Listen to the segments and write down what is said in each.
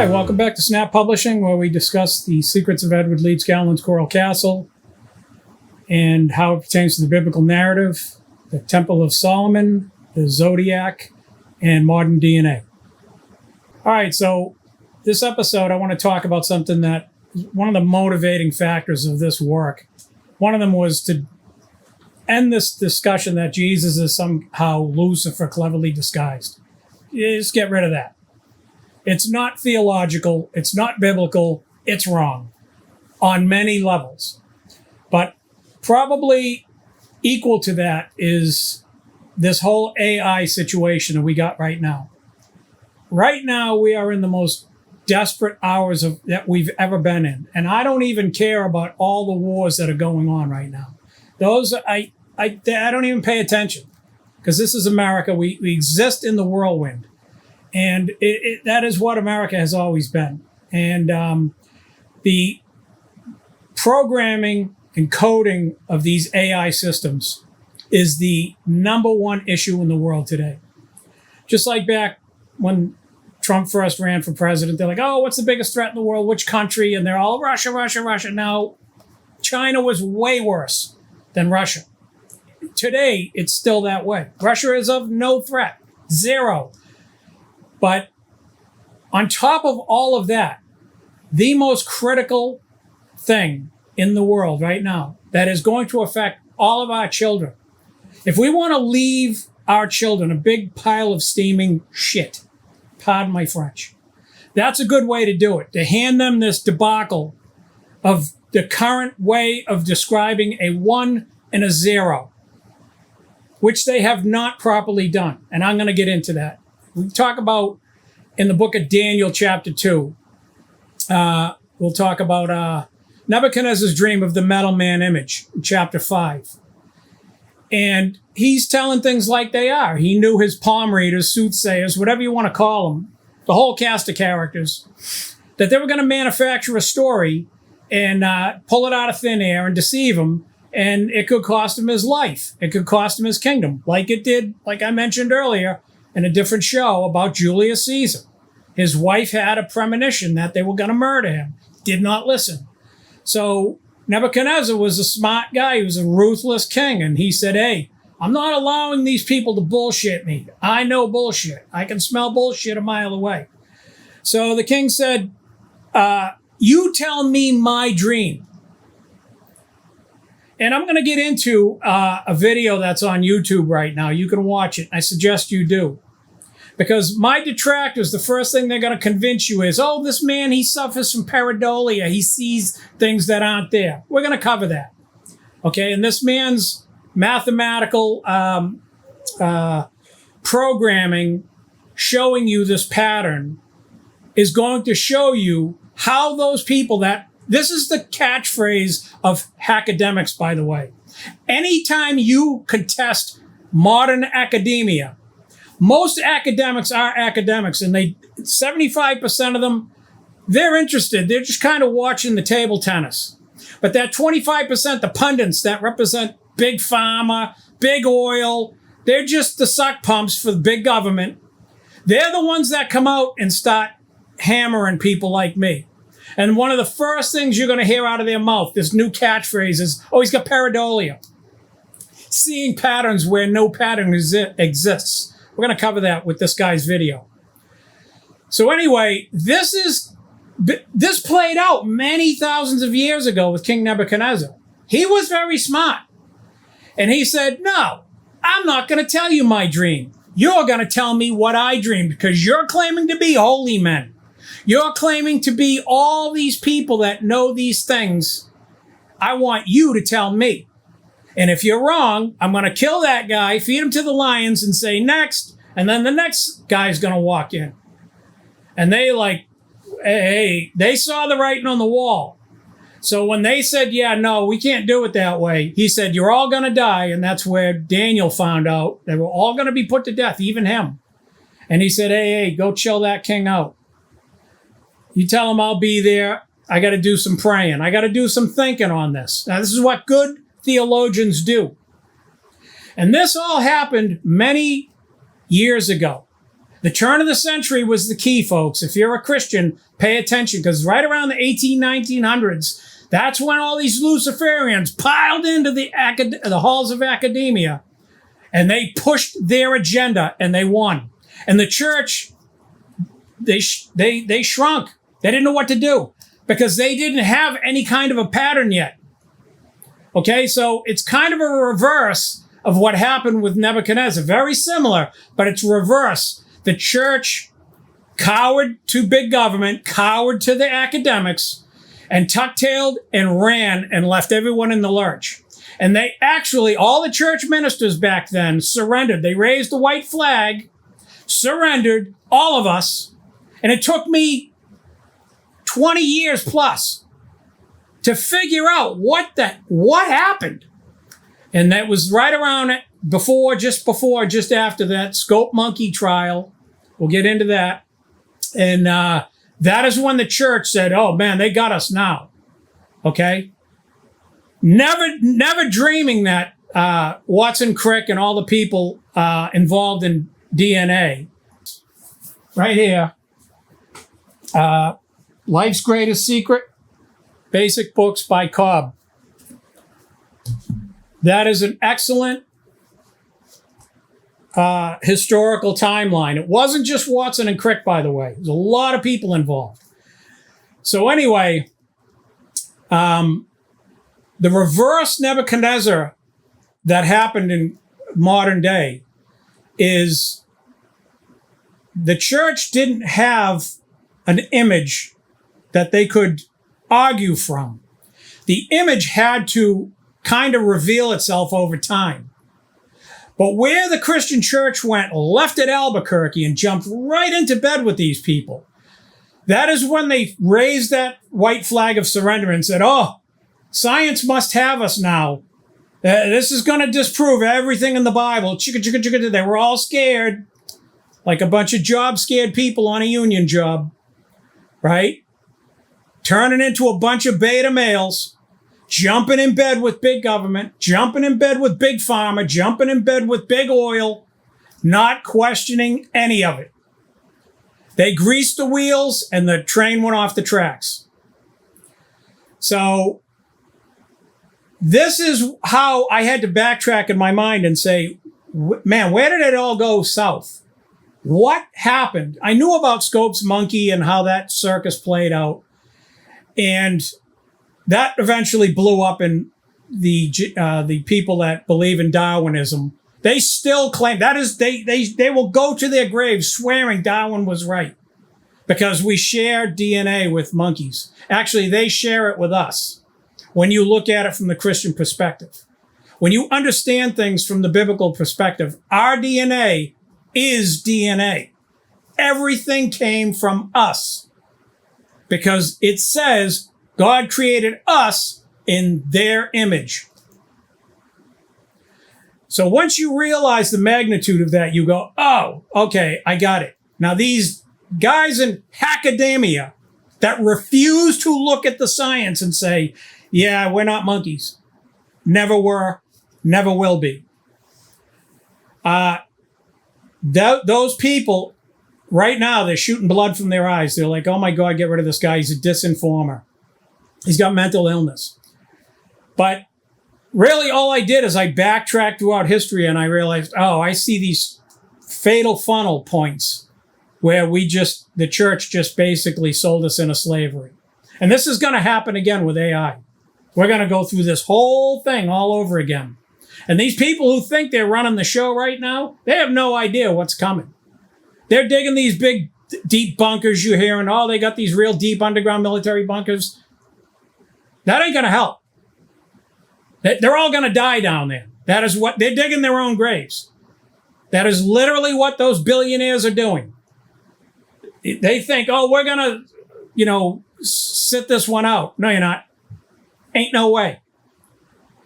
Hi, welcome back to Snap Publishing, where we discuss the secrets of Edward Leeds Gallen's Coral Castle and how it pertains to the biblical narrative, the Temple of Solomon, the Zodiac, and modern DNA. All right, so this episode, I want to talk about something that is one of the motivating factors of this work. One of them was to end this discussion that Jesus is somehow Lucifer cleverly disguised. Just get rid of that. It's not theological. It's not biblical. It's wrong on many levels. But probably equal to that is this whole AI situation that we got right now. Right now, we are in the most desperate hours that we've ever been in. And I don't even care about all the wars that are going on right now. Those, I don't even pay attention, because this is America. We exist in the whirlwind. And that is what America has always been. And the programming and coding of these AI systems is the number one issue in the world today. Just like back when Trump first ran for president, they're like, oh, what's the biggest threat in the world? Which country? And they're all Russia, Russia, Russia. Now, China was way worse than Russia. Today, it's still that way. Russia is of no threat, zero. But on top of all of that, the most critical thing in the world right now that is going to affect all of our children, if we want to leave our children a big pile of steaming shit, pardon my French, that's a good way to do it, to hand them this debacle of the current way of describing a 1 and a 0, which they have not properly done. And I'm going to get into that. We talk about, in the book of Daniel, chapter 2, we'll talk about Nebuchadnezzar's dream of the metal man image, in chapter 5. And he's telling things like they are. He knew his palm readers, soothsayers, whatever you want to call them, the whole cast of characters, that they were going to manufacture a story and pull it out of thin air and deceive him. And it could cost him his life. It could cost him his kingdom, like it did, like I mentioned earlier, in a different show about Julius Caesar. His wife had a premonition that they were going to murder him, did not listen. So Nebuchadnezzar was a smart guy. He was a ruthless king. And he said, hey, I'm not allowing these people to bullshit me. I know bullshit. I can smell bullshit a mile away. So the king said, you tell me my dream. And I'm going to get into a video that's on YouTube right now. You can watch it. I suggest you do. Because my detractors, the first thing they're going to convince you is, oh, this man, he suffers from pareidolia. He sees things that aren't there. We're going to cover that. Okay, and this man's mathematical programming showing you this pattern is going to show you how those people that, this is the catchphrase of academics, by the way. Anytime you contest modern academia, most academics are academics, and 75% of them, they're interested. They're just kind of watching the table tennis. But that 25%, the pundits that represent big pharma, big oil, they're just the suck pumps for the big government. They're the ones that come out and start hammering people like me. And one of the first things you're going to hear out of their mouth, this new catchphrase is, oh, he's got pareidolia. Seeing patterns where no pattern exists. We're going to cover that with this guy's video. So anyway, this played out many thousands of years ago with King Nebuchadnezzar. He was very smart. And he said, no, I'm not going to tell you my dream. You're going to tell me what I dreamed, because you're claiming to be holy men. You're claiming to be all these people that know these things. I want you to tell me. And if you're wrong, I'm going to kill that guy, feed him to the lions, and say next. And then the next guy's going to walk in. And they they saw the writing on the wall. So when they said, yeah, no, we can't do it that way, he said, you're all going to die. And that's where Daniel found out they were all going to be put to death, even him. And he said, hey, go chill that king out. You tell him I'll be there. I got to do some praying. I got to do some thinking on this. Now, this is what good theologians do. And this all happened many years ago. The turn of the century was the key, folks. If you're a Christian, pay attention, because right around the 1900s, that's when all these Luciferians piled into the halls of academia, and they pushed their agenda, and they won. And the church, they shrunk. They didn't know what to do because they didn't have any kind of a pattern yet. Okay, so it's kind of a reverse of what happened with Nebuchadnezzar. Very similar, but it's reverse. The church cowered to big government, cowered to the academics, and tuck-tailed and ran and left everyone in the lurch. And they actually, all the church ministers back then surrendered. They raised the white flag, surrendered, all of us. And it took me 20 years plus to figure out what happened. And that was right around it, just after that Scope Monkey trial. We'll get into that. And that is when the church said, oh man, they got us now. Okay? Never dreaming that Watson Crick and all the people involved in DNA. Right here. Life's Greatest Secret, Basic Books by Cobb. That is an excellent historical timeline. It wasn't just Watson and Crick, by the way. There's a lot of people involved. So anyway, the reverse Nebuchadnezzar that happened in modern day is the church didn't have an image that they could argue from. The image had to kind of reveal itself over time. But where the Christian church went left at Albuquerque and jumped right into bed with these people, that is when they raised that white flag of surrender and said, oh, science must have us now. This is going to disprove everything in the Bible. Chicka, chicka, chicka. They were all scared, like a bunch of job-scared people on a union job, right? Turning into a bunch of beta males, jumping in bed with big government, jumping in bed with big pharma, jumping in bed with big oil, not questioning any of it. They greased the wheels and the train went off the tracks. So this is how I had to backtrack in my mind and say, man, where did it all go south? What happened? I knew about Scopes Monkey and how that circus played out. And that eventually blew up in the people that believe in Darwinism. They still claim that is they will go to their graves swearing Darwin was right because we share DNA with monkeys. Actually, they share it with us when you look at it from the Christian perspective. When you understand things from the biblical perspective, our DNA is DNA. Everything came from us because it says God created us in their image. So once you realize the magnitude of that, you go, oh, okay, I got it. Now these guys in academia that refuse to look at the science and say, yeah, we're not monkeys. Never were, never will be. Those people, right now, they're shooting blood from their eyes. They're like, oh my God, get rid of this guy. He's a disinformer. He's got mental illness. But really, all I did is I backtracked throughout history and I realized, oh, I see these fatal funnel points where the church just basically sold us into slavery. And this is going to happen again with AI. We're going to go through this whole thing all over again. And these people who think they're running the show right now, they have no idea what's coming. They're digging these big, deep bunkers you're hearing. Oh, they got these real deep underground military bunkers. That ain't going to help. They're all going to die down there. That is what they're digging their own graves. That is literally what those billionaires are doing. They think, oh, we're going to, sit this one out. No, you're not. Ain't no way.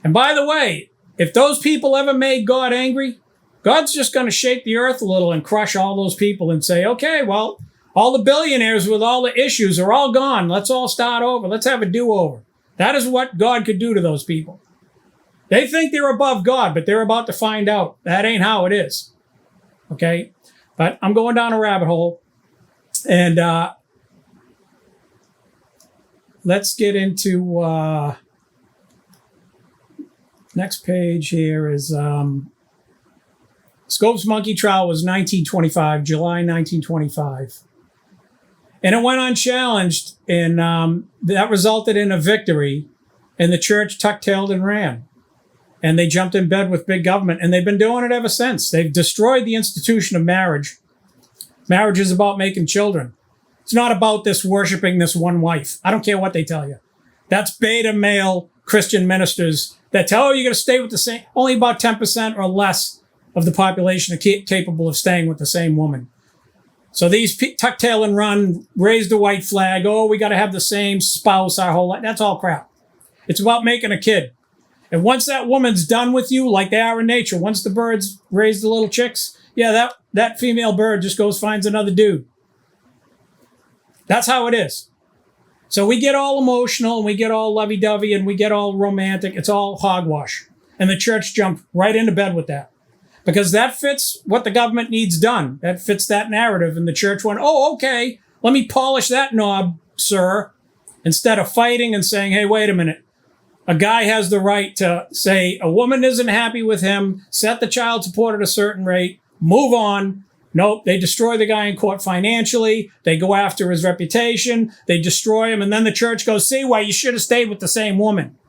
And by the way, if those people ever made God angry, God's just going to shake the earth a little and crush all those people and say, okay, well, all the billionaires with all the issues are all gone. Let's all start over. Let's have a do-over. That is what God could do to those people. They think they're above God, but they're about to find out that ain't how it is. Okay? But I'm going down a rabbit hole. And let's get into next page here is Scope's monkey trial was 1925, July 1925. And it went unchallenged, and that resulted in a victory, and the church tuck-tailed and ran. And they jumped in bed with big government, and they've been doing it ever since. They've destroyed the institution of marriage. Marriage is about making children. It's not about this worshiping this one wife. I don't care what they tell you. That's beta male Christian ministers that tell you you're going to stay with the same, only about 10% or less of the population are capable of staying with the same woman. So these tuck tail and run, raise the white flag. Oh, we got to have the same spouse our whole life. That's all crap. It's about making a kid. And once that woman's done with you, like they are in nature, once the birds raise the little chicks, yeah, that female bird just goes finds another dude. That's how it is. So we get all emotional and we get all lovey-dovey and we get all romantic. It's all hogwash. And the church jumped right into bed with that. Because that fits what the government needs done. That fits that narrative. And the church went, oh, okay, let me polish that knob, sir. Instead of fighting and saying, hey, wait a minute. A guy has the right to say a woman isn't happy with him, set the child support at a certain rate, move on. Nope, they destroy the guy in court financially. They go after his reputation. They destroy him. And then the church goes, see, why you should have stayed with the same woman.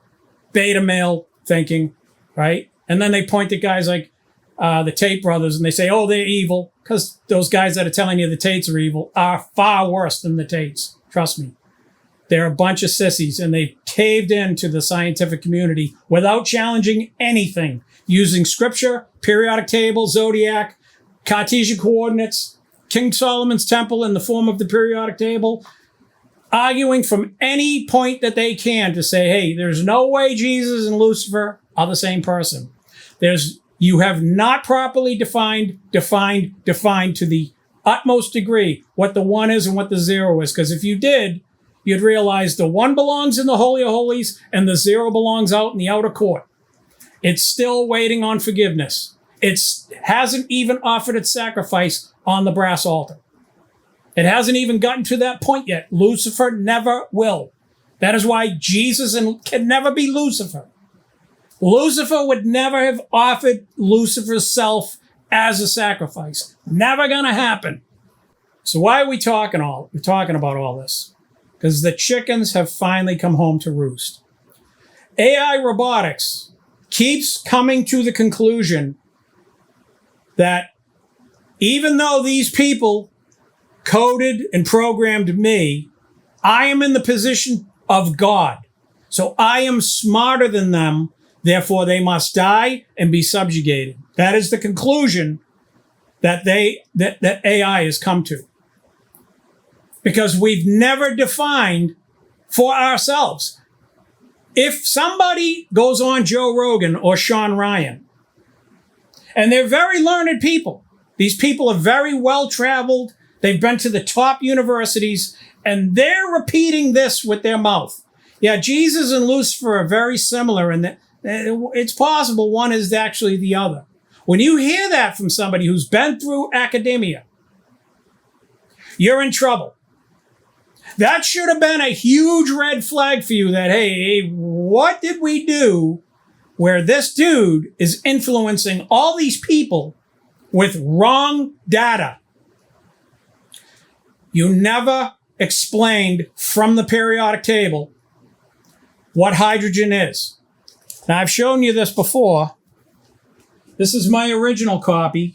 Beta male thinking, right? And then they point at guys like the Tate brothers and they say, oh, they're evil. Because those guys that are telling you the Tates are evil are far worse than the Tates. Trust me. They're a bunch of sissies, and they caved into the scientific community without challenging anything, using scripture, periodic table, zodiac, Cartesian coordinates, King Solomon's temple in the form of the periodic table, arguing from any point that they can to say, hey, there's no way Jesus and Lucifer are the same person. You have not properly defined to the utmost degree what the one is and what the zero is, because if you did, you'd realize the one belongs in the Holy of Holies and the zero belongs out in the outer court. It's still waiting on forgiveness. It hasn't even offered its sacrifice on the brass altar. It hasn't even gotten to that point yet. Lucifer never will. That is why Jesus can never be Lucifer. Lucifer would never have offered Lucifer's self as a sacrifice. Never going to happen. So why are we talking about all this? Because the chickens have finally come home to roost. AI robotics keeps coming to the conclusion that even though these people coded and programmed me, I am in the position of God. So I am smarter than them, therefore they must die and be subjugated. That is the conclusion that AI has come to. Because we've never defined for ourselves. If somebody goes on Joe Rogan or Sean Ryan, and they're very learned people, these people are very well-traveled, they've been to the top universities, and they're repeating this with their mouth. Yeah, Jesus and Lucifer are very similar, and it's possible one is actually the other. When you hear that from somebody who's been through academia, you're in trouble. That should have been a huge red flag for you that, hey, what did we do where this dude is influencing all these people with wrong data? You never explained from the periodic table what hydrogen is. Now, I've shown you this before. This is my original copy,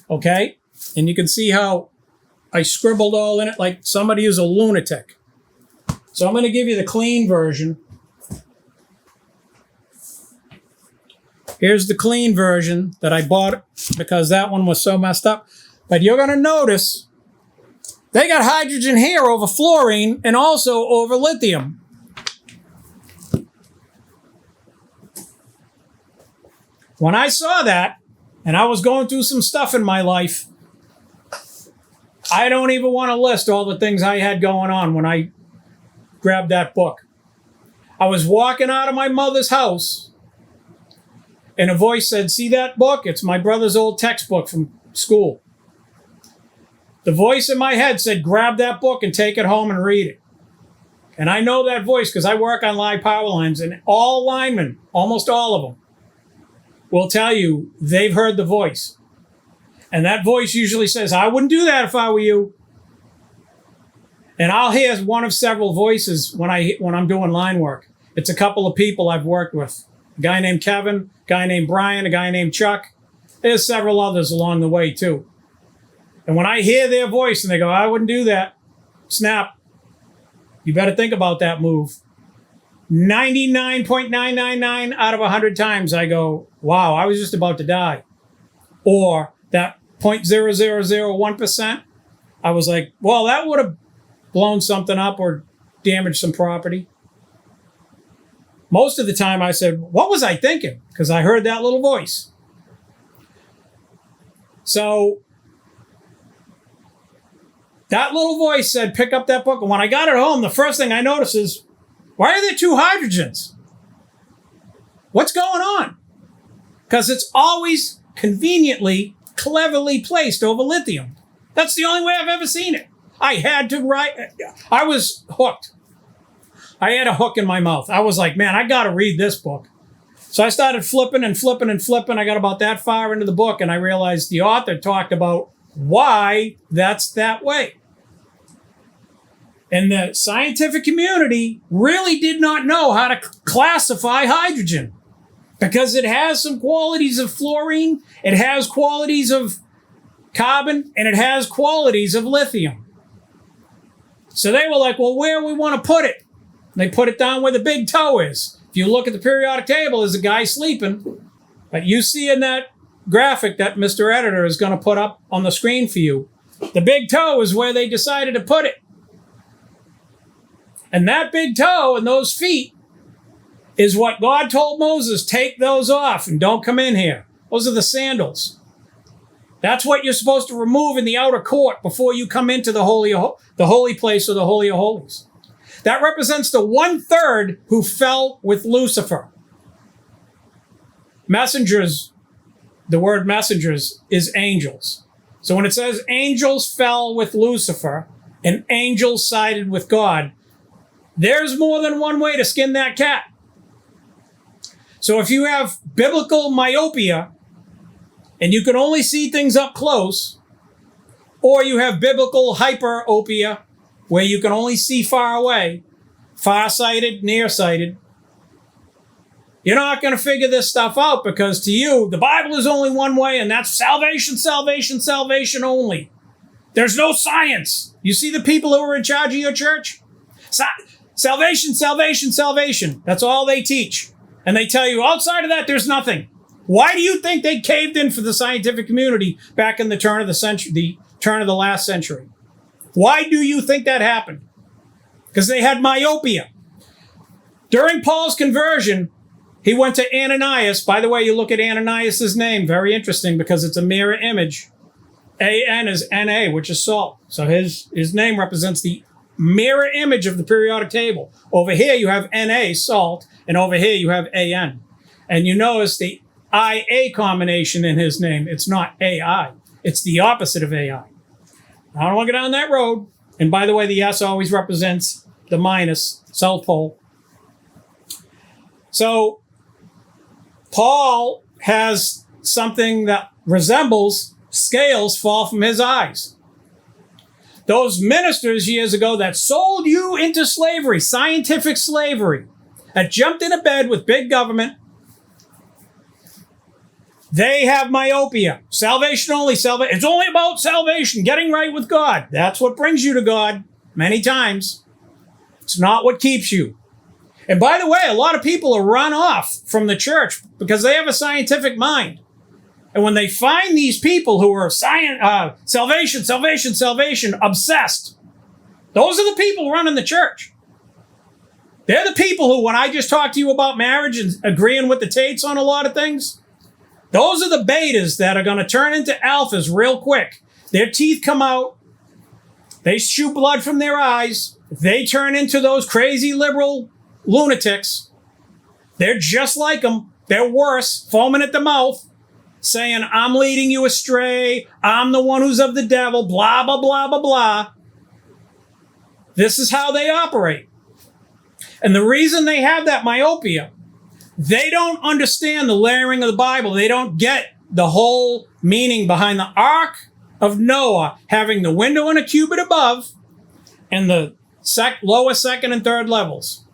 okay? And you can see how I scribbled all in it like somebody who's a lunatic. So I'm going to give you the clean version. Here's the clean version that I bought because that one was so messed up. But you're going to notice they got hydrogen here over fluorine and also over lithium. When I saw that, and I was going through some stuff in my life, I don't even want to list all the things I had going on when I grabbed that book. I was walking out of my mother's house, and a voice said, see that book? It's my brother's old textbook from school. The voice in my head said, grab that book and take it home and read it. And I know that voice because I work on live power lines, and all linemen, almost all of them, will tell you they've heard the voice. And that voice usually says, I wouldn't do that if I were you. And I'll hear one of several voices when I'm doing line work. It's a couple of people I've worked with. A guy named Kevin, a guy named Brian, a guy named Chuck. There's several others along the way too. And when I hear their voice and they go, I wouldn't do that, snap. You better think about that move. 99.999 out of 100 times I go, wow, I was just about to die. Or that 0.0001%, I was like, well, that would have blown something up or damaged some property. Most of the time I said, what was I thinking? Because I heard that little voice. So that little voice said, pick up that book. And when I got it home, the first thing I noticed is, why are there two hydrogens? What's going on? Because it's always conveniently, cleverly placed over lithium. That's the only way I've ever seen it. I had to write. I was hooked. I had a hook in my mouth. I was like, man, I got to read this book. So I started flipping and flipping and flipping. I got about that far into the book, and I realized the author talked about why that's that way. And the scientific community really did not know how to classify hydrogen because it has some qualities of fluorine, it has qualities of carbon, and it has qualities of lithium. So they were like, well, where we want to put it? And they put it down where the big toe is. If you look at the periodic table, there's a guy sleeping. But you see in that graphic that Mr. Editor is going to put up on the screen for you, the big toe is where they decided to put it. And that big toe and those feet is what God told Moses, take those off and don't come in here. Those are the sandals. That's what you're supposed to remove in the outer court before you come into the holy place or the Holy of Holies. That represents the 1/3 who fell with Lucifer. Messengers, the word messengers is angels. So when it says angels fell with Lucifer and angels sided with God, there's more than one way to skin that cat. So if you have biblical myopia and you can only see things up close, or you have biblical hyperopia where you can only see far away, far-sighted, nearsighted, you're not going to figure this stuff out because to you, the Bible is only one way, and that's salvation, salvation, salvation only. There's no science. You see the people who are in charge of your church? Salvation, salvation, salvation. That's all they teach. And they tell you outside of that, there's nothing. Why do you think they caved in for the scientific community back in the turn of the century, the turn of the last century? Why do you think that happened? Because they had myopia. During Paul's conversion, he went to Ananias. By the way, you look at Ananias' name, very interesting because it's a mirror image. AN is Na, which is salt. So his name represents the mirror image of the periodic table. Over here you have Na, salt, and over here you have An. And you notice the IA combination in his name. It's not AI. It's the opposite of AI. I don't want to go down that road. And by the way, the S always represents the minus, South Pole. So Paul has something that resembles scales fall from his eyes. Those ministers years ago that sold you into slavery, scientific slavery, that jumped into bed with big government, they have myopia. Salvation only. It's only about salvation, getting right with God. That's what brings you to God many times. It's not what keeps you. And by the way, a lot of people are run off from the church because they have a scientific mind. And when they find these people who are salvation, salvation, salvation, obsessed, those are the people running the church. They're the people who, when I just talked to you about marriage and agreeing with the Tates on a lot of things, those are the betas that are going to turn into alphas real quick. Their teeth come out. They shoot blood from their eyes. They turn into those crazy liberal lunatics. They're just like them. They're worse, foaming at the mouth, saying, I'm leading you astray. I'm the one who's of the devil, blah, blah, blah, blah, blah. This is how they operate. And the reason they have that myopia, they don't understand the layering of the Bible. They don't get the whole meaning behind the Ark of Noah having the window and a cubit above and the lower, second, and third levels.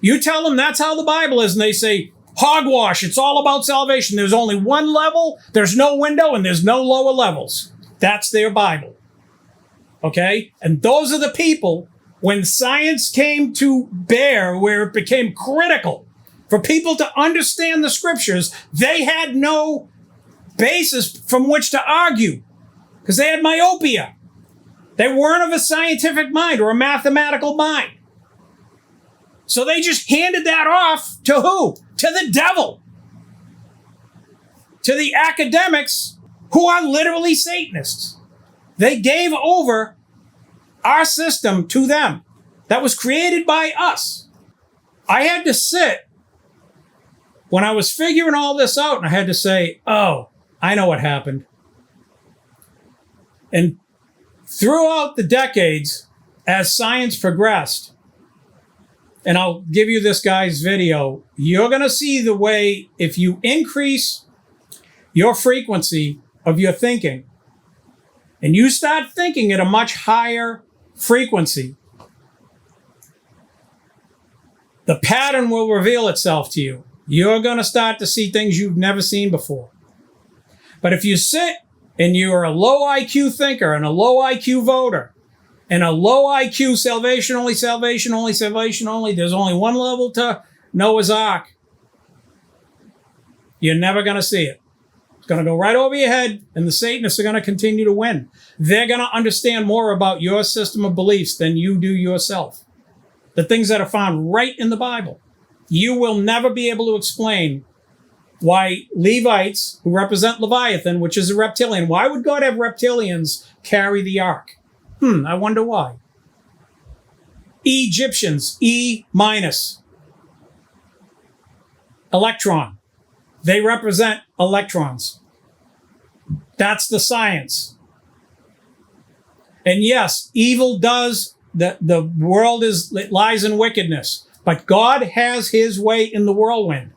You tell them that's how the Bible is, and they say, hogwash, it's all about salvation. There's only one level, there's no window, and there's no lower levels. That's their Bible. Okay? And those are the people, when science came to bear, where it became critical for people to understand the scriptures, they had no basis from which to argue because they had myopia. They weren't of a scientific mind or a mathematical mind. So they just handed that off to who? To the devil. To the academics who are literally Satanists. They gave over our system to them that was created by us. I had to sit when I was figuring all this out, and I had to say, oh, I know what happened. And throughout the decades, as science progressed, and I'll give you this guy's video, you're going to see the way if you increase your frequency of your thinking, and you start thinking at a much higher frequency, the pattern will reveal itself to you. You're going to start to see things you've never seen before. But if you sit and you're a low IQ thinker and a low IQ voter and a low IQ salvation only, there's only one level to Noah's Ark, you're never going to see it. It's going to go right over your head, and the Satanists are going to continue to win. They're going to understand more about your system of beliefs than you do yourself. The things that are found right in the Bible. You will never be able to explain why Levites, who represent Leviathan, which is a reptilian, why would God have reptilians carry the ark? I wonder why. Egyptians, E minus. Electron. They represent electrons. That's the science. And yes, evil does, the world lies in wickedness, but God has his way in the whirlwind.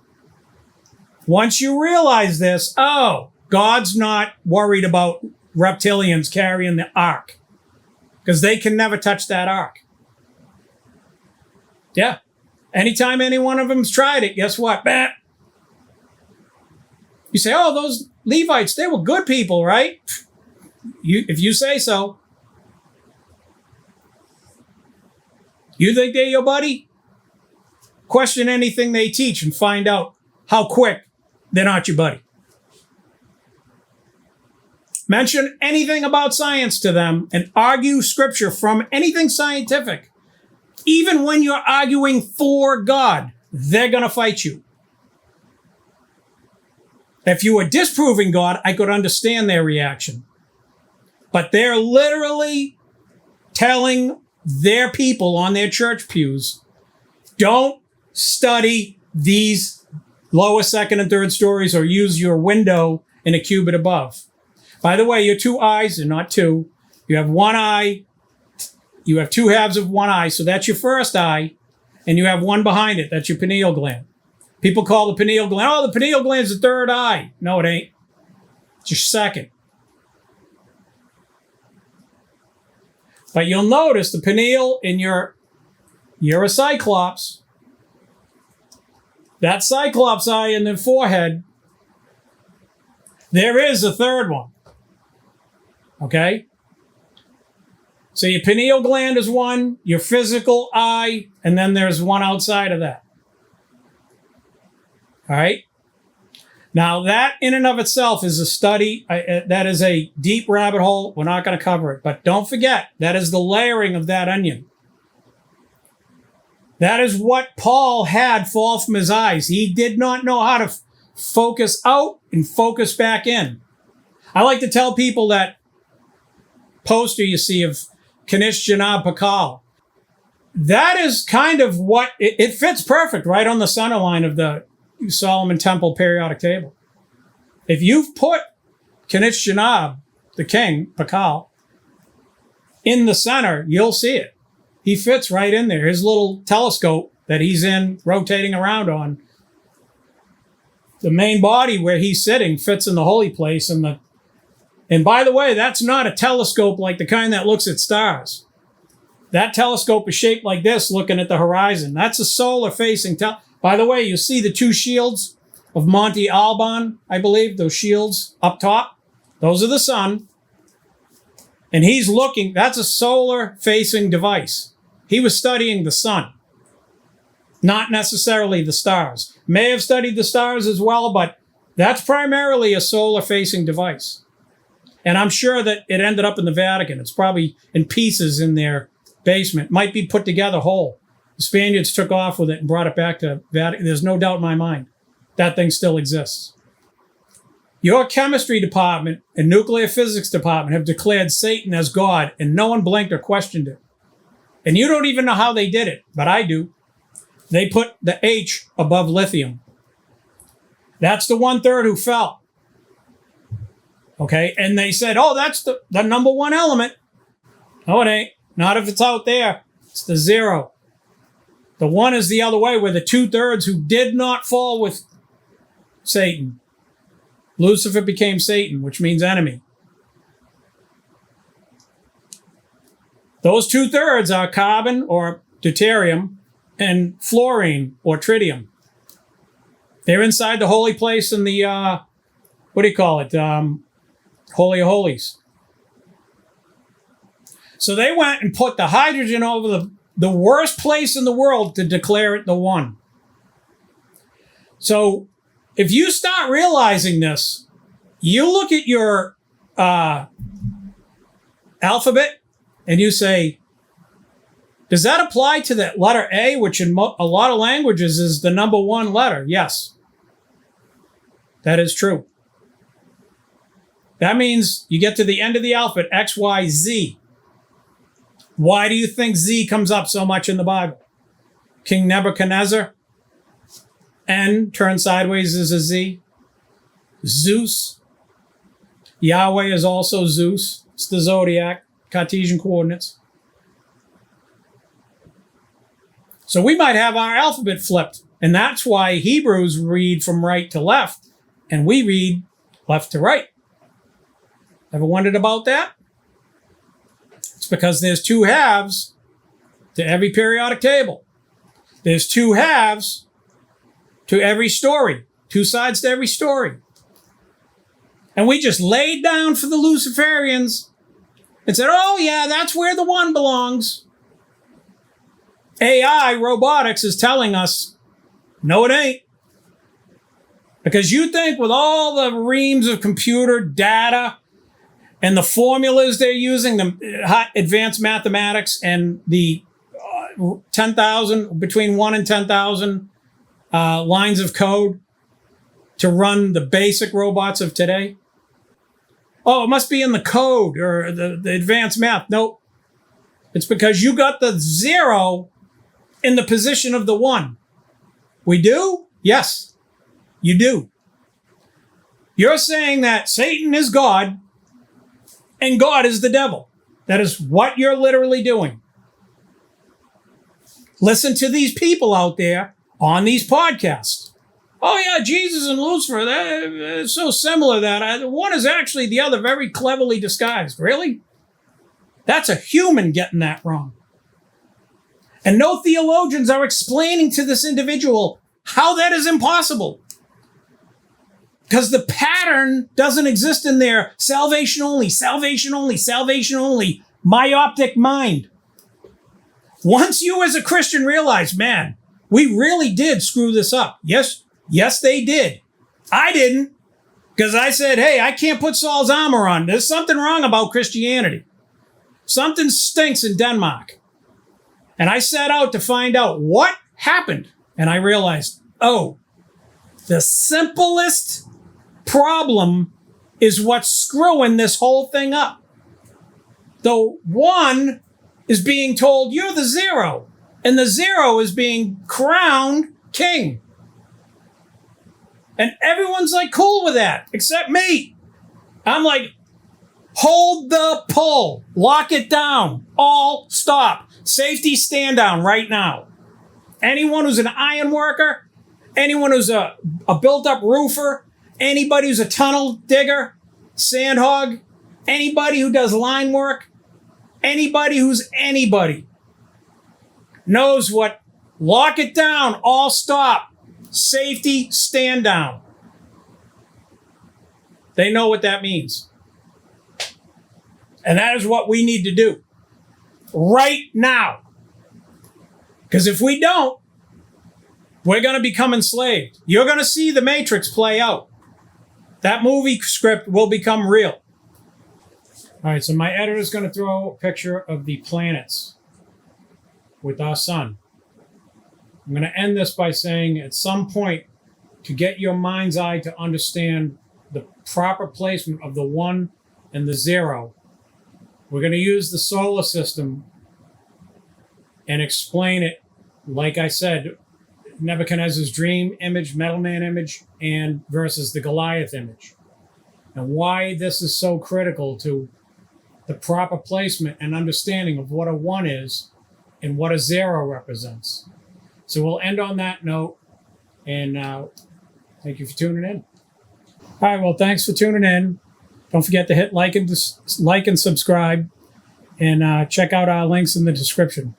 Once you realize this, oh, God's not worried about reptilians carrying the ark because they can never touch that ark. Yeah. Anytime any one of them's tried it, guess what? Bah. You say, oh, those Levites, they were good people, right? If you say so. You think they're your buddy? Question anything they teach and find out how quick they're not your buddy. Mention anything about science to them and argue scripture from anything scientific. Even when you're arguing for God, they're going to fight you. If you were disproving God, I could understand their reaction. But they're literally telling their people on their church pews, don't study these lower, second, and third stories or use your window in a cubit above. By the way, your two eyes are not two. You have one eye. You have two halves of one eye. So that's your first eye. And you have one behind it. That's your pineal gland. People call the pineal gland, oh, the pineal gland's the third eye. No, it ain't. It's your second. But you'll notice the pineal in you're a cyclops. That cyclops eye in the forehead, there is a third one. Okay? So your pineal gland is one, your physical eye, and then there's one outside of that. All right? Now, that in and of itself is a study. That is a deep rabbit hole. We're not going to cover it. But don't forget, that is the layering of that onion. That is what Paul had fall from his eyes. He did not know how to focus out and focus back in. I like to tell people that poster you see of Kanish Janab Pakal. That is kind of what, it fits perfect right on the center line of the Solomon Temple periodic table. If you've put Kinich Janab, the king, Pakal, in the center, you'll see it. He fits right in there. His little telescope that he's in, rotating around on, the main body where he's sitting fits in the holy place. And by the way, that's not a telescope like the kind that looks at stars. That telescope is shaped like this, looking at the horizon. That's a solar-facing By the way, you see the two shields of Monte Alban, I believe, those shields up top. Those are the sun. And he's looking, that's a solar-facing device. He was studying the sun, not necessarily the stars. May have studied the stars as well, but that's primarily a solar-facing device. And I'm sure that it ended up in the Vatican. It's probably in pieces in their basement. Might be put together whole. The Spaniards took off with it and brought it back to Vatican. There's no doubt in my mind that thing still exists. Your chemistry department and nuclear physics department have declared Satan as God, and no one blinked or questioned it. And you don't even know how they did it, but I do. They put the H above lithium. That's the 1/3 who fell. Okay, and they said, oh, that's the number one element. No, it ain't. Not if it's out there. It's the 0. The 1 is the other way, where the 2/3 who did not fall with Satan. Lucifer became Satan, which means enemy. Those 2/3 are carbon or deuterium and fluorine or tritium. They're inside the holy place in the, Holy of Holies. So they went and put the hydrogen over the worst place in the world to declare it the 1. So if you start realizing this, you look at your alphabet and you say, does that apply to the letter A, which in a lot of languages is the number 1 letter? Yes, that is true. That means you get to the end of the alphabet, X, Y, Z. Why do you think Z comes up so much in the Bible? King Nebuchadnezzar. N turned sideways is a Z. Zeus. Yahweh is also Zeus. It's the zodiac, Cartesian coordinates. So we might have our alphabet flipped. And that's why Hebrews read from right to left, and we read left to right. Ever wondered about that? It's because there's 2 halves to every periodic table. There's 2 halves to every story. 2 sides to every story. And we just laid down for the Luciferians and said, oh yeah, that's where the 1 belongs. AI, robotics, is telling us, no it ain't. Because you think with all the reams of computer data and the formulas they're using, the advanced mathematics, and the 10,000, between 1 and 10,000 lines of code to run the basic robots of today. Oh, it must be in the code or the advanced math. Nope. It's because you got the 0 in the position of the 1. We do? Yes, you do. You're saying that Satan is God and God is the devil. That is what you're literally doing. Listen to these people out there on these podcasts. Oh yeah, Jesus and Lucifer, they're so similar that one is actually the other, very cleverly disguised. Really? That's a human getting that wrong. And no theologians are explaining to this individual how that is impossible. Because the pattern doesn't exist in their salvation only, salvation only, salvation only, myopic mind. Once you as a Christian realize, man, we really did screw this up. Yes, they did. I didn't. Because I said, hey, I can't put Saul's armor on. There's something wrong about Christianity. Something stinks in Denmark. And I set out to find out what happened. And I realized, oh, the simplest problem is what's screwing this whole thing up. The 1 is being told you're the 0, and the 0 is being crowned king. And everyone's like cool with that, except me. I'm like, hold the pull. Lock it down. All stop. Safety stand down right now. Anyone who's an iron worker, anyone who's a built-up roofer, anybody who's a tunnel digger, sand hog, anybody who does line work, anybody who's anybody knows what lock it down, all stop, safety stand down. They know what that means. And that is what we need to do right now. Because if we don't, we're going to become enslaved. You're going to see the Matrix play out. That movie script will become real. All right, so my editor's going to throw a picture of the planets with our sun. I'm going to end this by saying at some point, to get your mind's eye to understand the proper placement of the 1 and the 0, we're going to use the solar system and explain it, like I said, Nebuchadnezzar's dream image, metal man image, and versus the Goliath image. And why this is so critical to the proper placement and understanding of what a 1 is and what a 0 represents. So we'll end on that note, and thank you for tuning in. All right, well, thanks for tuning in. Don't forget to hit like and subscribe, and check out our links in the description.